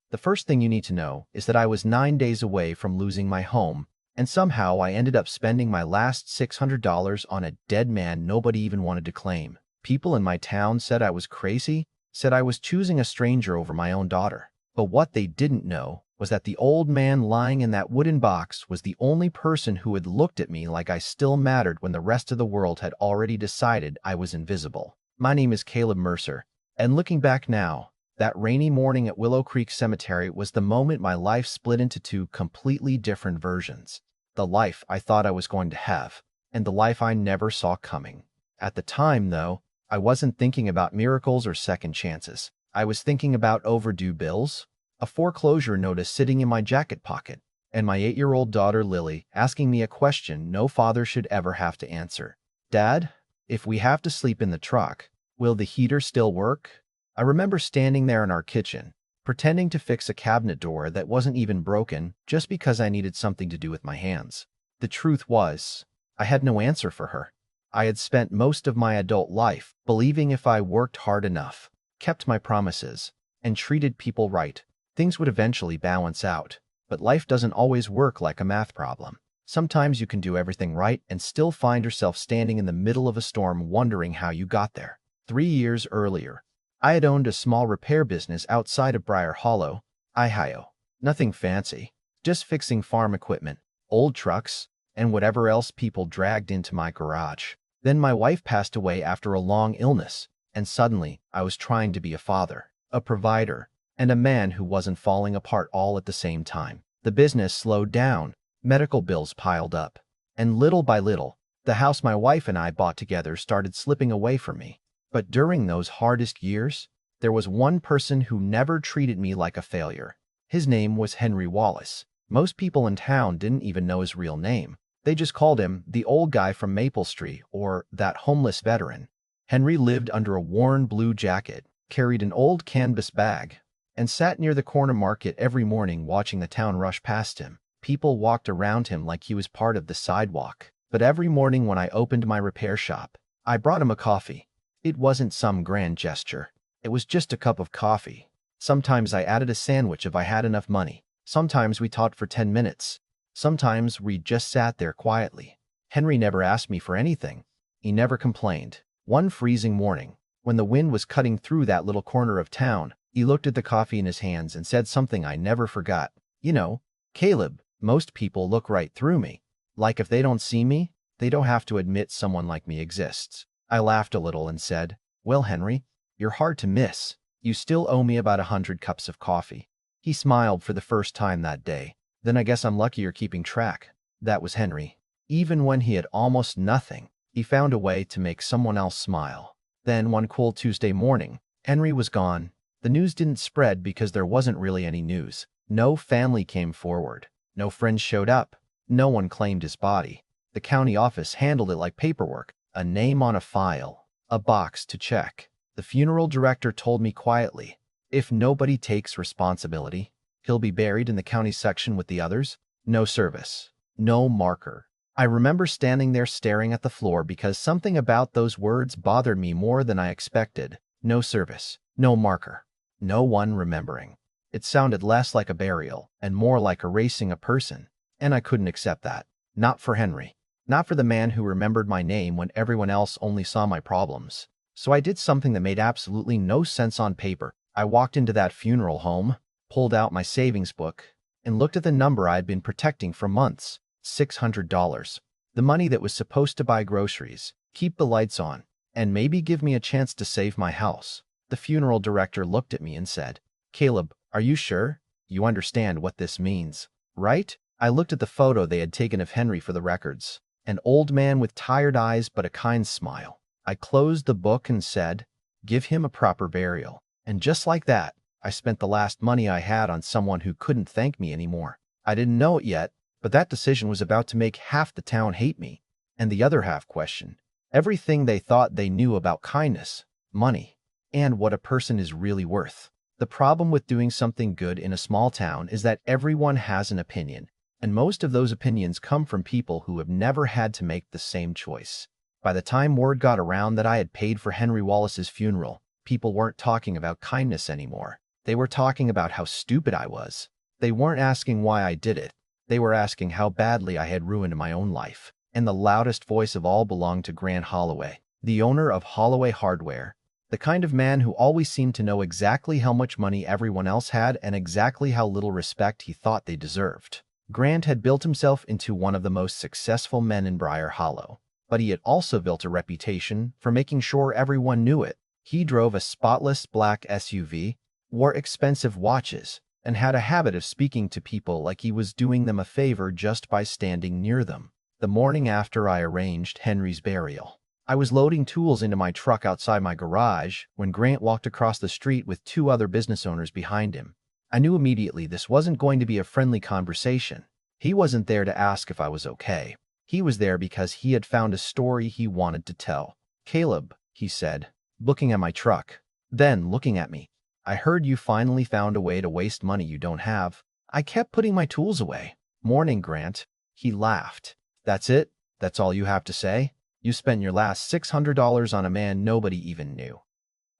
The first thing you need to know is that I was 9 days away from losing my home, and somehow I ended up spending my last $600 on a dead man nobody even wanted to claim. People in my town said I was crazy, said I was choosing a stranger over my own daughter. But what they didn't know was that the old man lying in that wooden box was the only person who had looked at me like I still mattered when the rest of the world had already decided I was invisible. My name is Caleb Mercer, and looking back now, that rainy morning at Willow Creek Cemetery was the moment my life split into two completely different versions. The life I thought I was going to have, and the life I never saw coming. At the time, though, I wasn't thinking about miracles or second chances. I was thinking about overdue bills, a foreclosure notice sitting in my jacket pocket, and my 8-year-old daughter Lily asking me a question no father should ever have to answer. Dad, if we have to sleep in the truck, will the heater still work? I remember standing there in our kitchen, pretending to fix a cabinet door that wasn't even broken just because I needed something to do with my hands. The truth was, I had no answer for her. I had spent most of my adult life believing if I worked hard enough, kept my promises, and treated people right, things would eventually balance out. But life doesn't always work like a math problem. Sometimes you can do everything right and still find yourself standing in the middle of a storm wondering how you got there. 3 years earlier, I had owned a small repair business outside of Briar Hollow, Ohio. Nothing fancy, just fixing farm equipment, old trucks, and whatever else people dragged into my garage. Then my wife passed away after a long illness, and suddenly I was trying to be a father, a provider, and a man who wasn't falling apart all at the same time. The business slowed down, medical bills piled up, and little by little, the house my wife and I bought together started slipping away from me. But during those hardest years, there was one person who never treated me like a failure. His name was Henry Wallace. Most people in town didn't even know his real name. They just called him the old guy from Maple Street or that homeless veteran. Henry lived under a worn blue jacket, carried an old canvas bag, and sat near the corner market every morning watching the town rush past him. People walked around him like he was part of the sidewalk. But every morning when I opened my repair shop, I brought him a coffee. It wasn't some grand gesture. It was just a cup of coffee. Sometimes I added a sandwich if I had enough money. Sometimes we talked for 10 minutes. Sometimes we just sat there quietly. Henry never asked me for anything. He never complained. One freezing morning, when the wind was cutting through that little corner of town, he looked at the coffee in his hands and said something I never forgot. You know, Caleb, most people look right through me. Like if they don't see me, they don't have to admit someone like me exists. I laughed a little and said, well, Henry, you're hard to miss. You still owe me about 100 cups of coffee. He smiled for the first time that day. Then I guess I'm lucky you're keeping track. That was Henry. Even when he had almost nothing, he found a way to make someone else smile. Then one cool Tuesday morning, Henry was gone. The news didn't spread because there wasn't really any news. No family came forward. No friends showed up. No one claimed his body. The county office handled it like paperwork. A name on a file, a box to check. The funeral director told me quietly, if nobody takes responsibility, he'll be buried in the county section with the others. No service, no marker. I remember standing there staring at the floor because something about those words bothered me more than I expected. No service, no marker, no one remembering. It sounded less like a burial and more like erasing a person, and I couldn't accept that. Not for Henry. Not for the man who remembered my name when everyone else only saw my problems. So I did something that made absolutely no sense on paper. I walked into that funeral home, pulled out my savings book, and looked at the number I had been protecting for months. $600. The money that was supposed to buy groceries, keep the lights on, and maybe give me a chance to save my house. The funeral director looked at me and said, Caleb, are you sure? You understand what this means, right? I looked at the photo they had taken of Henry for the records. An old man with tired eyes but a kind smile. I closed the book and said, give him a proper burial. And just like that, I spent the last money I had on someone who couldn't thank me anymore. I didn't know it yet, but that decision was about to make half the town hate me, and the other half question everything they thought they knew about kindness, money, and what a person is really worth. The problem with doing something good in a small town is that everyone has an opinion, and most of those opinions come from people who have never had to make the same choice. By the time word got around that I had paid for Henry Wallace's funeral, people weren't talking about kindness anymore. They were talking about how stupid I was. They weren't asking why I did it. They were asking how badly I had ruined my own life. And the loudest voice of all belonged to Grant Holloway, the owner of Holloway Hardware, the kind of man who always seemed to know exactly how much money everyone else had and exactly how little respect he thought they deserved. Grant had built himself into one of the most successful men in Briar Hollow, but he had also built a reputation for making sure everyone knew it. He drove a spotless black SUV, wore expensive watches, and had a habit of speaking to people like he was doing them a favor just by standing near them. The morning after I arranged Henry's burial, I was loading tools into my truck outside my garage when Grant walked across the street with two other business owners behind him. I knew immediately this wasn't going to be a friendly conversation. He wasn't there to ask if I was okay. He was there because he had found a story he wanted to tell. "Caleb," he said, looking at my truck, then looking at me, "I heard you finally found a way to waste money you don't have." I kept putting my tools away. "Morning, Grant." He laughed. "That's it? That's all you have to say? You spent your last $600 on a man nobody even knew."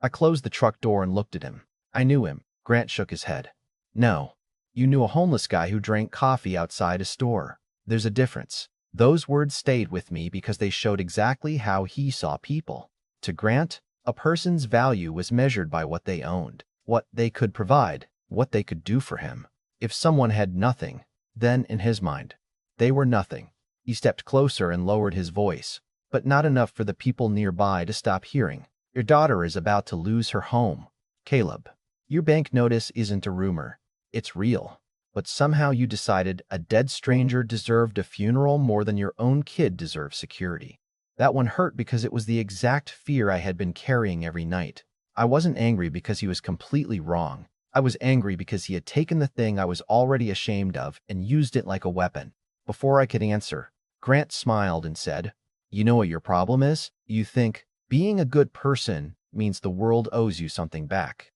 I closed the truck door and looked at him. I knew him. Grant shook his head. "No. You knew a homeless guy who drank coffee outside a store. There's a difference." Those words stayed with me because they showed exactly how he saw people. To Grant, a person's value was measured by what they owned, what they could provide, what they could do for him. If someone had nothing, then, in his mind, they were nothing. He stepped closer and lowered his voice, but not enough for the people nearby to stop hearing. "Your daughter is about to lose her home, Caleb. Your bank notice isn't a rumor. It's real. But somehow you decided a dead stranger deserved a funeral more than your own kid deserved security." That one hurt because it was the exact fear I had been carrying every night. I wasn't angry because he was completely wrong. I was angry because he had taken the thing I was already ashamed of and used it like a weapon. Before I could answer, Grant smiled and said, "You know what your problem is? You think being a good person means the world owes you something back."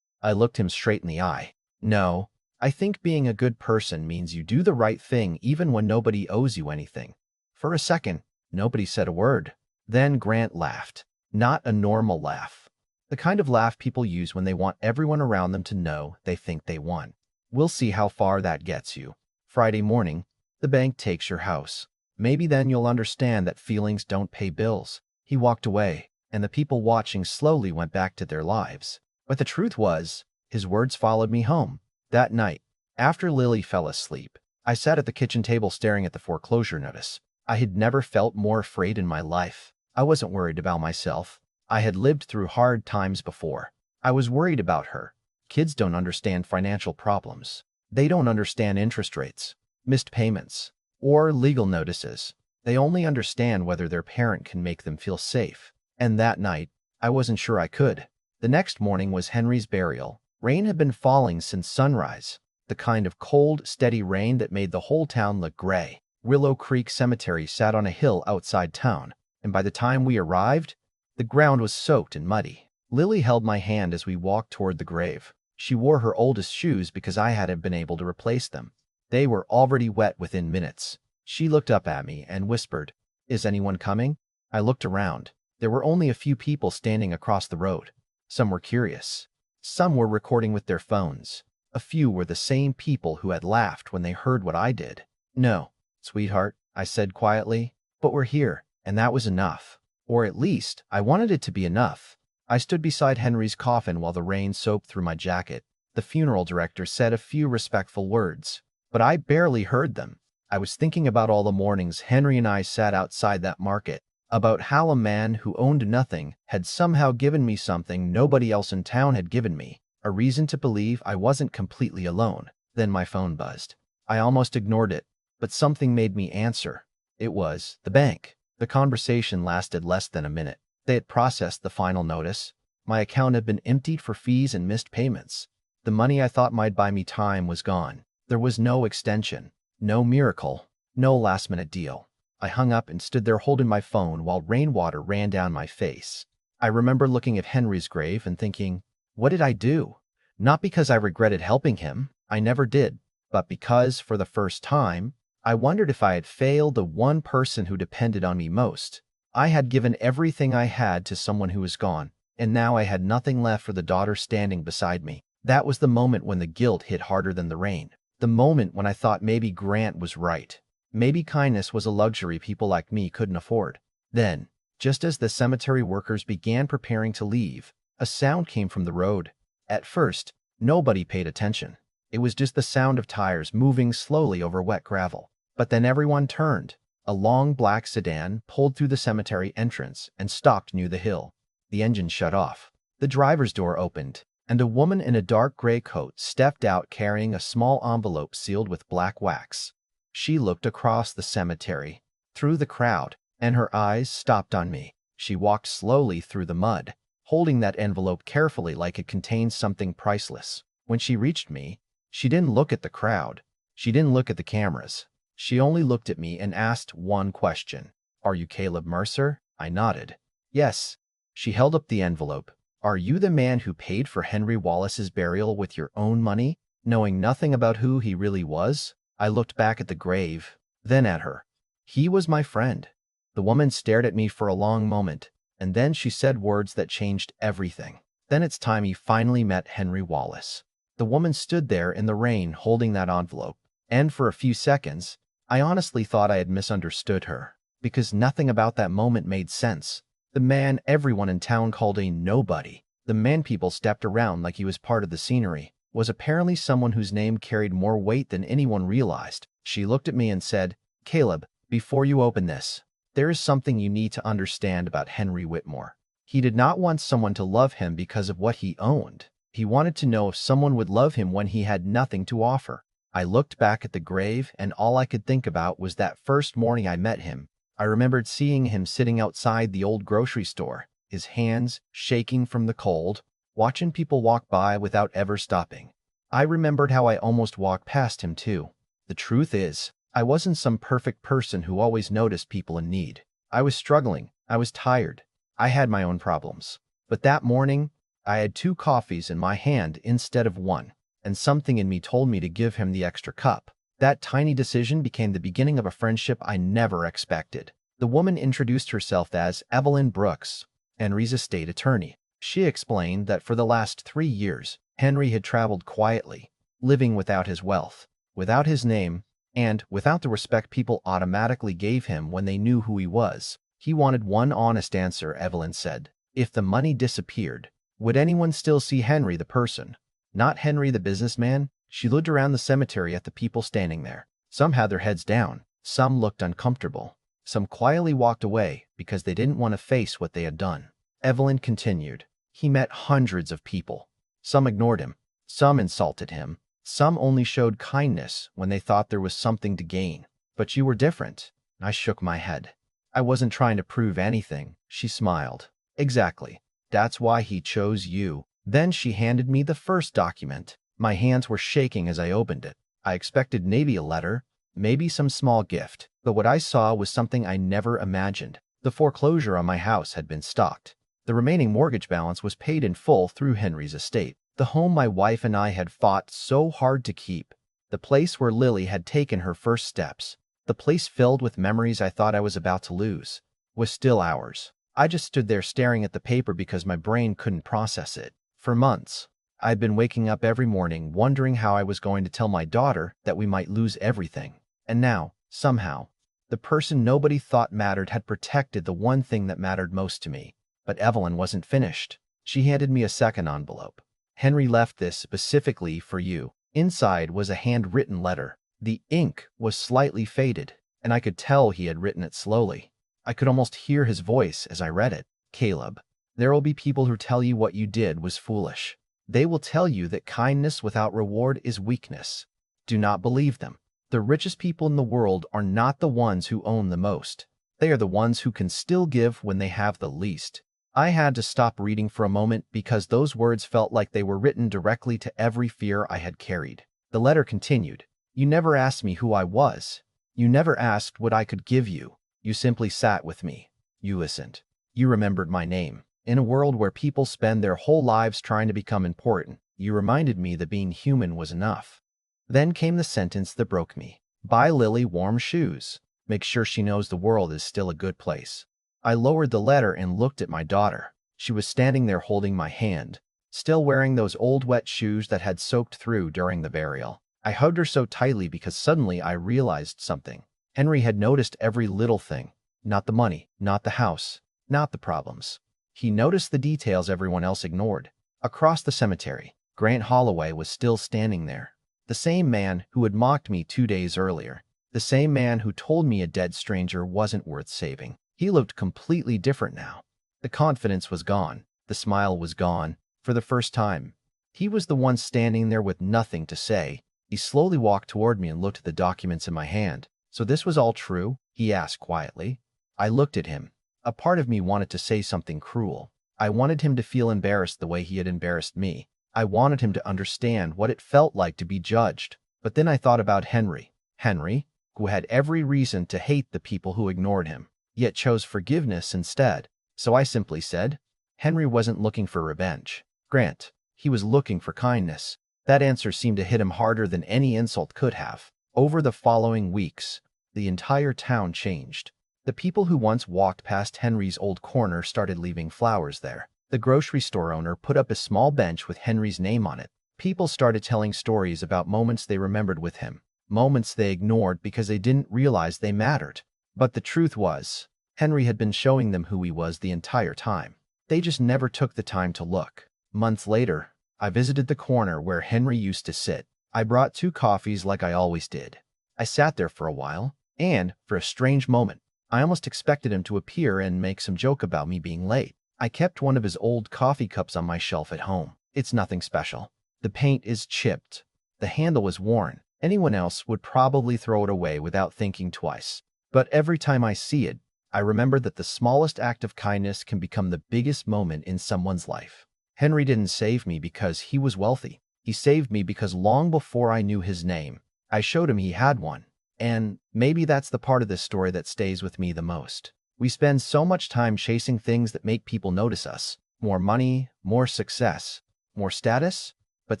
I looked him straight in the eye. "No, I think being a good person means you do the right thing even when nobody owes you anything." For a second, nobody said a word. Then Grant laughed. Not a normal laugh. The kind of laugh people use when they want everyone around them to know they think they won. "We'll see how far that gets you. Friday morning, the bank takes your house. Maybe then you'll understand that feelings don't pay bills." He walked away, and the people watching slowly went back to their lives. But the truth was, his words followed me home. That night, after Lily fell asleep, I sat at the kitchen table staring at the foreclosure notice. I had never felt more afraid in my life. I wasn't worried about myself. I had lived through hard times before. I was worried about her. Kids don't understand financial problems. They don't understand interest rates, missed payments, or legal notices. They only understand whether their parent can make them feel safe. And that night, I wasn't sure I could. The next morning was Henry's burial. Rain had been falling since sunrise, the kind of cold, steady rain that made the whole town look gray. Willow Creek Cemetery sat on a hill outside town, and by the time we arrived, the ground was soaked and muddy. Lily held my hand as we walked toward the grave. She wore her oldest shoes because I hadn't been able to replace them. They were already wet within minutes. She looked up at me and whispered, "Is anyone coming?" I looked around. There were only a few people standing across the road. Some were curious. Some were recording with their phones. A few were the same people who had laughed when they heard what I did. "No, sweetheart," I said quietly, "but we're here, and that was enough. Or at least, I wanted it to be enough." I stood beside Henry's coffin while the rain soaked through my jacket. The funeral director said a few respectful words, but I barely heard them. I was thinking about all the mornings Henry and I sat outside that market, about how a man who owned nothing had somehow given me something nobody else in town had given me, a reason to believe I wasn't completely alone. Then my phone buzzed. I almost ignored it, but something made me answer. It was the bank. The conversation lasted less than a minute. They had processed the final notice. My account had been emptied for fees and missed payments. The money I thought might buy me time was gone. There was no extension, no miracle, no last-minute deal. I hung up and stood there holding my phone while rainwater ran down my face. I remember looking at Henry's grave and thinking, what did I do? Not because I regretted helping him, I never did, but because, for the first time, I wondered if I had failed the one person who depended on me most. I had given everything I had to someone who was gone, and now I had nothing left for the daughter standing beside me. That was the moment when the guilt hit harder than the rain. The moment when I thought maybe Grant was right. Maybe kindness was a luxury people like me couldn't afford. Then, just as the cemetery workers began preparing to leave, a sound came from the road. At first, nobody paid attention. It was just the sound of tires moving slowly over wet gravel. But then everyone turned. A long black sedan pulled through the cemetery entrance and stopped near the hill. The engine shut off. The driver's door opened, and a woman in a dark gray coat stepped out carrying a small envelope sealed with black wax. She looked across the cemetery, through the crowd, and her eyes stopped on me. She walked slowly through the mud, holding that envelope carefully like it contained something priceless. When she reached me, she didn't look at the crowd. She didn't look at the cameras. She only looked at me and asked one question. "Are you Caleb Mercer?" I nodded. "Yes." She held up the envelope. "Are you the man who paid for Henry Wallace's burial with your own money, knowing nothing about who he really was?" I looked back at the grave, then at her. "He was my friend." The woman stared at me for a long moment, and then she said words that changed everything. "Then it's time he finally met Henry Wallace." The woman stood there in the rain holding that envelope, and for a few seconds, I honestly thought I had misunderstood her, because nothing about that moment made sense. The man everyone in town called a nobody, the man people stepped around like he was part of the scenery, was apparently someone whose name carried more weight than anyone realized. She looked at me and said, "Caleb, before you open this, there is something you need to understand about Henry Whitmore. He did not want someone to love him because of what he owned. He wanted to know if someone would love him when he had nothing to offer." I looked back at the grave, and all I could think about was that first morning I met him. I remembered seeing him sitting outside the old grocery store, his hands shaking from the cold, watching people walk by without ever stopping. I remembered how I almost walked past him too. The truth is, I wasn't some perfect person who always noticed people in need. I was struggling. I was tired. I had my own problems. But that morning, I had 2 coffees in my hand instead of 1, and something in me told me to give him the extra cup. That tiny decision became the beginning of a friendship I never expected. The woman introduced herself as Evelyn Brooks, Henry's estate attorney. She explained that for the last 3 years, Henry had traveled quietly, living without his wealth, without his name, and without the respect people automatically gave him when they knew who he was. He wanted one honest answer, Evelyn said. If the money disappeared, would anyone still see Henry the person, not Henry the businessman? She looked around the cemetery at the people standing there. Some had their heads down, some looked uncomfortable, some quietly walked away because they didn't want to face what they had done. Evelyn continued. He met hundreds of people. Some ignored him, some insulted him, some only showed kindness when they thought there was something to gain. But you were different. I shook my head. I wasn't trying to prove anything, she smiled. Exactly. That's why he chose you. Then she handed me the first document. My hands were shaking as I opened it. I expected maybe a letter, maybe some small gift, but what I saw was something I never imagined. The foreclosure on my house had been stopped. The remaining mortgage balance was paid in full through Henry's estate. The home my wife and I had fought so hard to keep. The place where Lily had taken her first steps. The place filled with memories I thought I was about to lose, was still ours. I just stood there staring at the paper because my brain couldn't process it. For months, I'd been waking up every morning wondering how I was going to tell my daughter that we might lose everything. And now, somehow, the person nobody thought mattered had protected the one thing that mattered most to me. But Evelyn wasn't finished. She handed me a second envelope. Henry left this specifically for you. Inside was a handwritten letter. The ink was slightly faded, and I could tell he had written it slowly. I could almost hear his voice as I read it. Caleb, there will be people who tell you what you did was foolish. They will tell you that kindness without reward is weakness. Do not believe them. The richest people in the world are not the ones who own the most. They are the ones who can still give when they have the least. I had to stop reading for a moment because those words felt like they were written directly to every fear I had carried. The letter continued. You never asked me who I was. You never asked what I could give you. You simply sat with me. You listened. You remembered my name. In a world where people spend their whole lives trying to become important, you reminded me that being human was enough. Then came the sentence that broke me. Buy Lily warm shoes. Make sure she knows the world is still a good place. I lowered the letter and looked at my daughter. She was standing there holding my hand, still wearing those old wet shoes that had soaked through during the burial. I hugged her so tightly because suddenly I realized something. Henry had noticed every little thing. Not the money, not the house, not the problems. He noticed the details everyone else ignored. Across the cemetery, Grant Holloway was still standing there. The same man who had mocked me 2 days earlier. The same man who told me a dead stranger wasn't worth saving. He looked completely different now. The confidence was gone. The smile was gone. For the first time, he was the one standing there with nothing to say. He slowly walked toward me and looked at the documents in my hand. "So this was all true?" he asked quietly. I looked at him. A part of me wanted to say something cruel. I wanted him to feel embarrassed the way he had embarrassed me. I wanted him to understand what it felt like to be judged. But then I thought about Henry. Henry, who had every reason to hate the people who ignored him, yet chose forgiveness instead. So I simply said, Henry wasn't looking for revenge. Grant, he was looking for kindness. That answer seemed to hit him harder than any insult could have. Over the following weeks, the entire town changed. The people who once walked past Henry's old corner started leaving flowers there. The grocery store owner put up a small bench with Henry's name on it. People started telling stories about moments they remembered with him, moments they ignored because they didn't realize they mattered. But the truth was, Henry had been showing them who he was the entire time. They just never took the time to look. Months later, I visited the corner where Henry used to sit. I brought 2 coffees like I always did. I sat there for a while, and, for a strange moment, I almost expected him to appear and make some joke about me being late. I kept one of his old coffee cups on my shelf at home. It's nothing special. The paint is chipped. The handle is worn. Anyone else would probably throw it away without thinking twice. But every time I see it, I remember that the smallest act of kindness can become the biggest moment in someone's life. Henry didn't save me because he was wealthy. He saved me because long before I knew his name, I showed him he had one. And maybe that's the part of this story that stays with me the most. We spend so much time chasing things that make people notice us. More money, more success, more status. But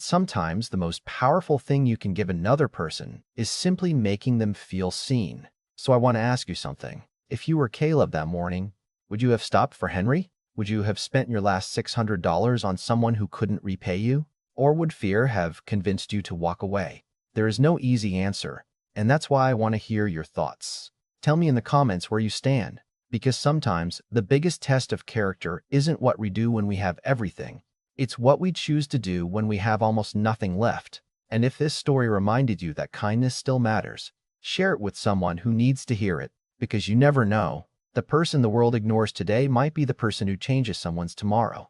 sometimes the most powerful thing you can give another person is simply making them feel seen. So I want to ask you something. If you were Caleb that morning, would you have stopped for Henry? Would you have spent your last $600 on someone who couldn't repay you? Or would fear have convinced you to walk away? There is no easy answer, and that's why I want to hear your thoughts. Tell me in the comments where you stand. Because sometimes the biggest test of character isn't what we do when we have everything. It's what we choose to do when we have almost nothing left. And if this story reminded you that kindness still matters, share it with someone who needs to hear it, because you never know. The person the world ignores today might be the person who changes someone's tomorrow.